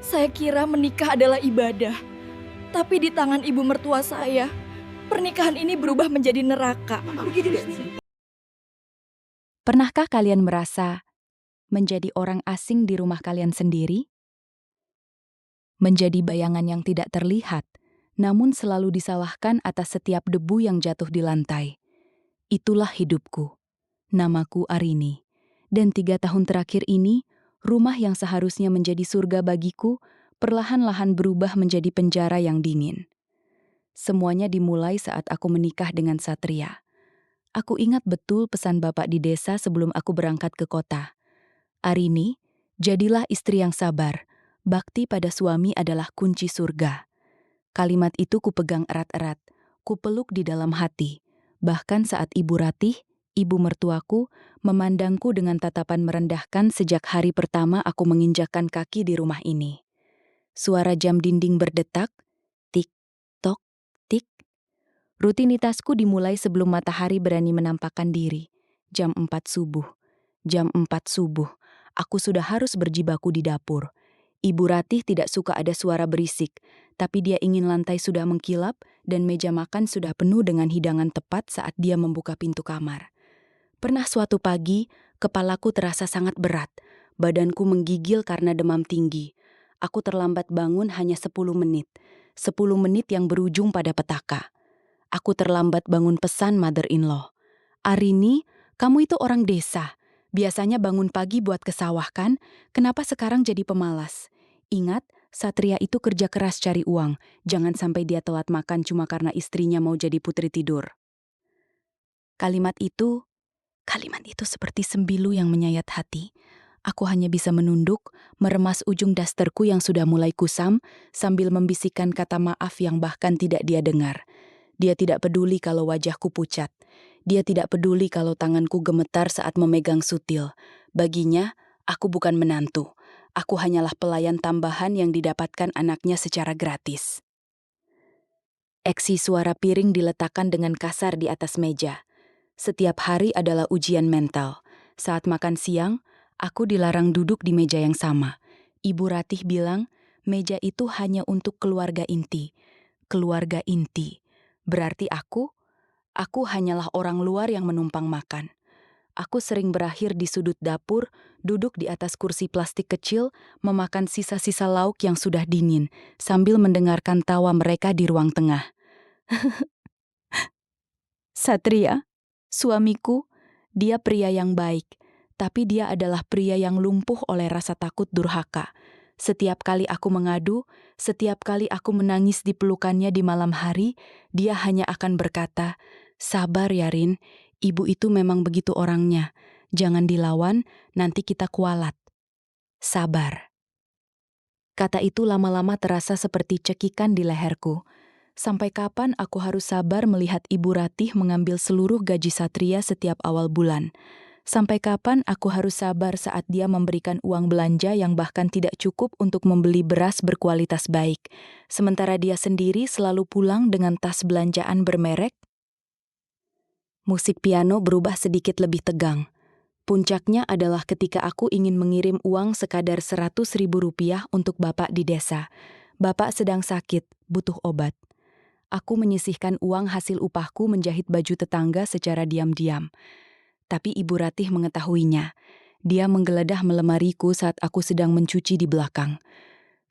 Saya kira menikah adalah ibadah. Tapi di tangan ibu mertua saya, pernikahan ini berubah menjadi neraka. Pernahkah kalian merasa menjadi orang asing di rumah kalian sendiri? Menjadi bayangan yang tidak terlihat, namun selalu disalahkan atas setiap debu yang jatuh di lantai. Itulah hidupku. Namaku Arini. Dan 3 tahun terakhir ini, rumah yang seharusnya menjadi surga bagiku, perlahan-lahan berubah menjadi penjara yang dingin. Semuanya dimulai saat aku menikah dengan Satria. Aku ingat betul pesan bapak di desa sebelum aku berangkat ke kota. Arini, jadilah istri yang sabar. Bakti pada suami adalah kunci surga. Kalimat itu kupegang erat-erat, kupeluk di dalam hati. Bahkan saat Ibu Ratih, ibu mertuaku, memandangku dengan tatapan merendahkan sejak hari pertama aku menginjakkan kaki di rumah ini. Suara jam dinding berdetak, tik, tok, tik. Rutinitasku dimulai sebelum matahari berani menampakkan diri. Jam 4 subuh. Jam 4 subuh. Aku sudah harus berjibaku di dapur. Ibu Ratih tidak suka ada suara berisik, tapi dia ingin lantai sudah mengkilap dan meja makan sudah penuh dengan hidangan tepat saat dia membuka pintu kamar. Pernah suatu pagi, kepalaku terasa sangat berat. Badanku menggigil karena demam tinggi. Aku terlambat bangun hanya 10 menit. 10 menit yang berujung pada petaka. Aku terlambat bangun pesan mother-in-law. Arini, kamu itu orang desa. Biasanya bangun pagi buat ke sawah kan? Kenapa sekarang jadi pemalas? Ingat, Satria itu kerja keras cari uang. Jangan sampai dia telat makan cuma karena istrinya mau jadi putri tidur. Kalimat itu seperti sembilu yang menyayat hati. Aku hanya bisa menunduk, meremas ujung dasterku yang sudah mulai kusam, sambil membisikkan kata maaf yang bahkan tidak dia dengar. Dia tidak peduli kalau wajahku pucat. Dia tidak peduli kalau tanganku gemetar saat memegang sutil. Baginya, aku bukan menantu. Aku hanyalah pelayan tambahan yang didapatkan anaknya secara gratis. Eksi suara piring diletakkan dengan kasar di atas meja. Setiap hari adalah ujian mental. Saat makan siang, aku dilarang duduk di meja yang sama. Ibu Ratih bilang, meja itu hanya untuk keluarga inti. Keluarga inti. Berarti aku hanyalah orang luar yang menumpang makan. Aku sering berakhir di sudut dapur, duduk di atas kursi plastik kecil, memakan sisa-sisa lauk yang sudah dingin, sambil mendengarkan tawa mereka di ruang tengah. Satria, suamiku, dia pria yang baik, tapi dia adalah pria yang lumpuh oleh rasa takut durhaka. Setiap kali aku mengadu, setiap kali aku menangis di pelukannya di malam hari, dia hanya akan berkata, "Sabar ya Rin, ibu itu memang begitu orangnya. Jangan dilawan, nanti kita kualat." Sabar. Kata itu lama-lama terasa seperti cekikan di leherku. Sampai kapan aku harus sabar melihat Ibu Ratih mengambil seluruh gaji Satria setiap awal bulan? Sampai kapan aku harus sabar saat dia memberikan uang belanja yang bahkan tidak cukup untuk membeli beras berkualitas baik, sementara dia sendiri selalu pulang dengan tas belanjaan bermerek? Musik piano berubah sedikit lebih tegang. Puncaknya adalah ketika aku ingin mengirim uang sekadar 100.000 rupiah untuk bapak di desa. Bapak sedang sakit, butuh obat. Aku menyisihkan uang hasil upahku menjahit baju tetangga secara diam-diam. Tapi Ibu Ratih mengetahuinya. Dia menggeledah melemariku saat aku sedang mencuci di belakang.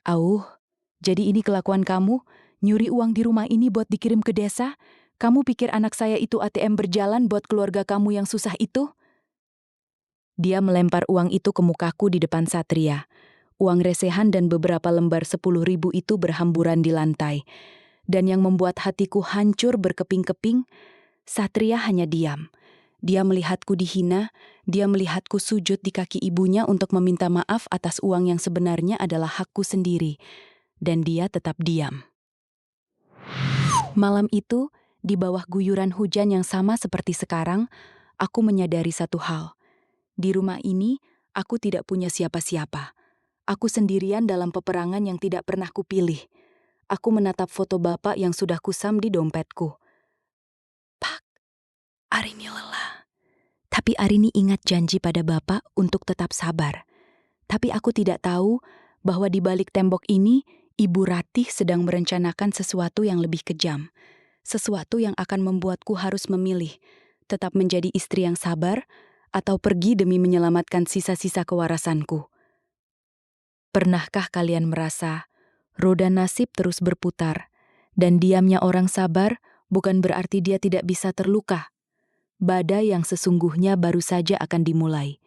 "Auh, jadi ini kelakuan kamu? Nyuri uang di rumah ini buat dikirim ke desa? Kamu pikir anak saya itu ATM berjalan buat keluarga kamu yang susah itu?" Dia melempar uang itu ke mukaku di depan Satria. Uang resehan dan beberapa lembar 10.000 itu berhamburan di lantai. Dan yang membuat hatiku hancur berkeping-keping, Satria hanya diam. Dia melihatku dihina, dia melihatku sujud di kaki ibunya untuk meminta maaf atas uang yang sebenarnya adalah hakku sendiri. Dan dia tetap diam. Malam itu, di bawah guyuran hujan yang sama seperti sekarang, aku menyadari satu hal. Di rumah ini, aku tidak punya siapa-siapa. Aku sendirian dalam peperangan yang tidak pernah kupilih. Aku menatap foto bapak yang sudah kusam di dompetku. Pak, Arini lelah. Tapi Arini ingat janji pada bapak untuk tetap sabar. Tapi aku tidak tahu bahwa di balik tembok ini, Ibu Ratih sedang merencanakan sesuatu yang lebih kejam. Sesuatu yang akan membuatku harus memilih, tetap menjadi istri yang sabar, atau pergi demi menyelamatkan sisa-sisa kewarasanku. Pernahkah kalian merasa roda nasib terus berputar, dan diamnya orang sabar bukan berarti dia tidak bisa terluka? Badai yang sesungguhnya baru saja akan dimulai,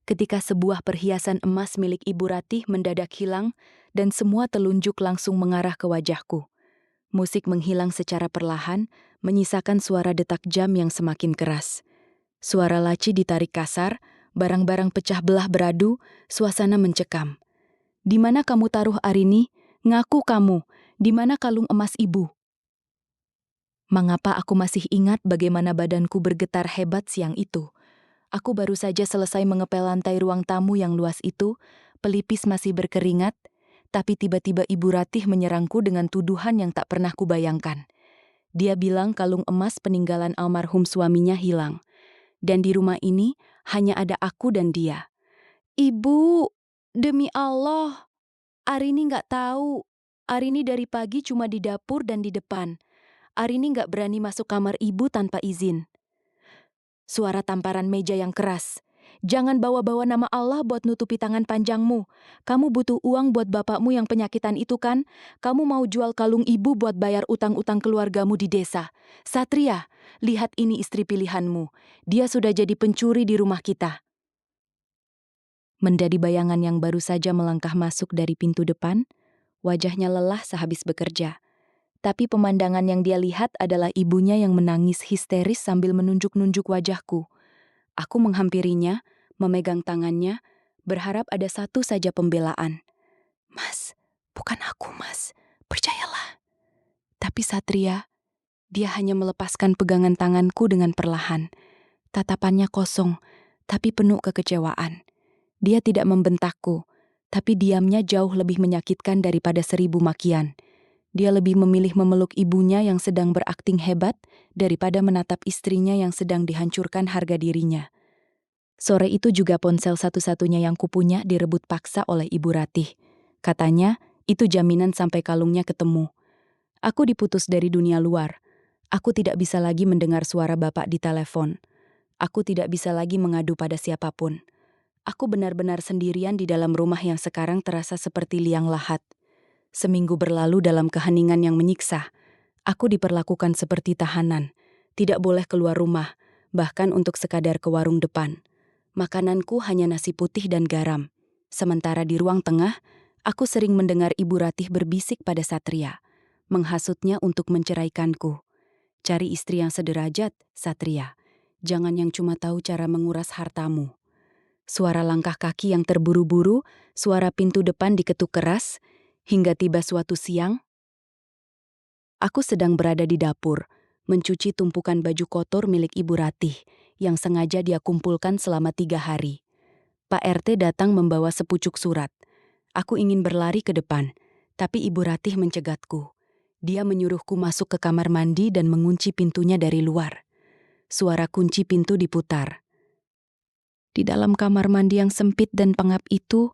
ketika sebuah perhiasan emas milik Ibu Ratih mendadak hilang dan semua telunjuk langsung mengarah ke wajahku. Musik menghilang secara perlahan, menyisakan suara detak jam yang semakin keras. Suara laci ditarik kasar, barang-barang pecah belah beradu, suasana mencekam. "Di mana kamu taruh Arini? Ngaku kamu, di mana kalung emas ibu?" Mengapa aku masih ingat bagaimana badanku bergetar hebat siang itu? Aku baru saja selesai mengepel lantai ruang tamu yang luas itu, pelipis masih berkeringat, tapi tiba-tiba Ibu Ratih menyerangku dengan tuduhan yang tak pernah kubayangkan. Dia bilang kalung emas peninggalan almarhum suaminya hilang, dan di rumah ini hanya ada aku dan dia. "Ibu, demi Allah, Arini nggak tahu. Arini dari pagi cuma di dapur dan di depan. Arini nggak berani masuk kamar ibu tanpa izin." Suara tamparan meja yang keras. "Jangan bawa-bawa nama Allah buat nutupi tangan panjangmu. Kamu butuh uang buat bapakmu yang penyakitan itu kan? Kamu mau jual kalung ibu buat bayar utang-utang keluargamu di desa. Satria, lihat ini istri pilihanmu. Dia sudah jadi pencuri di rumah kita." Menjadi bayangan yang baru saja melangkah masuk dari pintu depan, wajahnya lelah sehabis bekerja. Tapi pemandangan yang dia lihat adalah ibunya yang menangis histeris sambil menunjuk-nunjuk wajahku. Aku menghampirinya, memegang tangannya, berharap ada satu saja pembelaan. "Mas, bukan aku, Mas. Percayalah." Tapi Satria, dia hanya melepaskan pegangan tanganku dengan perlahan. Tatapannya kosong, tapi penuh kekecewaan. Dia tidak membentakku, tapi diamnya jauh lebih menyakitkan daripada 1000 makian. Dia lebih memilih memeluk ibunya yang sedang berakting hebat daripada menatap istrinya yang sedang dihancurkan harga dirinya. Sore itu juga ponsel satu-satunya yang kupunya direbut paksa oleh Ibu Ratih. Katanya, itu jaminan sampai kalungnya ketemu. Aku diputus dari dunia luar. Aku tidak bisa lagi mendengar suara bapak di telepon. Aku tidak bisa lagi mengadu pada siapapun. Aku benar-benar sendirian di dalam rumah yang sekarang terasa seperti liang lahat. Seminggu berlalu dalam keheningan yang menyiksa. Aku diperlakukan seperti tahanan. Tidak boleh keluar rumah, bahkan untuk sekadar ke warung depan. Makananku hanya nasi putih dan garam. Sementara di ruang tengah, aku sering mendengar Ibu Ratih berbisik pada Satria, menghasutnya untuk menceraikanku. "Cari istri yang sederajat, Satria. Jangan yang cuma tahu cara menguras hartamu." Suara langkah kaki yang terburu-buru, suara pintu depan diketuk keras, hingga tiba suatu siang, aku sedang berada di dapur, mencuci tumpukan baju kotor milik Ibu Ratih, yang sengaja dia kumpulkan selama 3 hari. Pak RT datang membawa sepucuk surat. Aku ingin berlari ke depan, tapi Ibu Ratih mencegatku. Dia menyuruhku masuk ke kamar mandi dan mengunci pintunya dari luar. Suara kunci pintu diputar. Di dalam kamar mandi yang sempit dan pengap itu,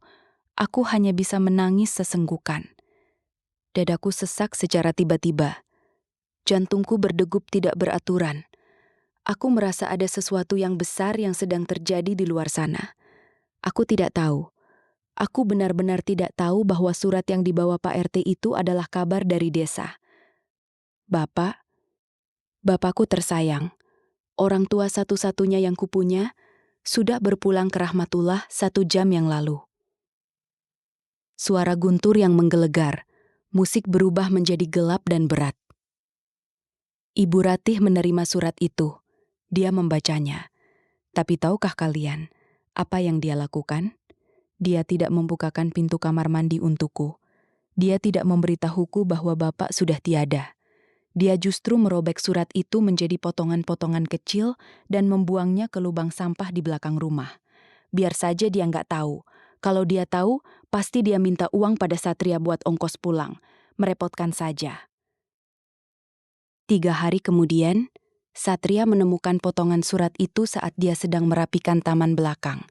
aku hanya bisa menangis sesenggukan. Dadaku sesak secara tiba-tiba. Jantungku berdegup tidak beraturan. Aku merasa ada sesuatu yang besar yang sedang terjadi di luar sana. Aku tidak tahu. Aku benar-benar tidak tahu bahwa surat yang dibawa Pak RT itu adalah kabar dari desa. Bapakku tersayang, orang tua satu-satunya yang kupunya, sudah berpulang ke rahmatullah 1 jam yang lalu. Suara guntur yang menggelegar, musik berubah menjadi gelap dan berat. Ibu Ratih menerima surat itu. Dia membacanya. Tapi tahukah kalian, apa yang dia lakukan? Dia tidak membukakan pintu kamar mandi untukku. Dia tidak memberitahuku bahwa bapak sudah tiada. Dia justru merobek surat itu menjadi potongan-potongan kecil dan membuangnya ke lubang sampah di belakang rumah. Biar saja dia nggak tahu. Kalau dia tahu, pasti dia minta uang pada Satria buat ongkos pulang. Merepotkan saja. 3 hari kemudian, Satria menemukan potongan surat itu saat dia sedang merapikan taman belakang.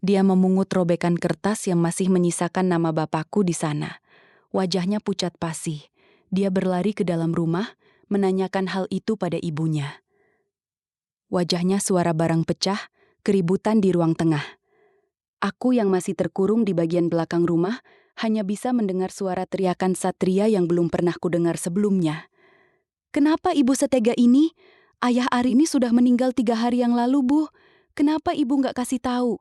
Dia memungut robekan kertas yang masih menyisakan nama bapakku di sana. Wajahnya pucat pasi. Dia berlari ke dalam rumah, menanyakan hal itu pada ibunya. Wajahnya suara barang pecah, keributan di ruang tengah. Aku yang masih terkurung di bagian belakang rumah hanya bisa mendengar suara teriakan Satria yang belum pernah kudengar sebelumnya. "Kenapa ibu setega ini? Ayah Arini sudah meninggal 3 hari yang lalu, Bu. Kenapa ibu nggak kasih tahu?"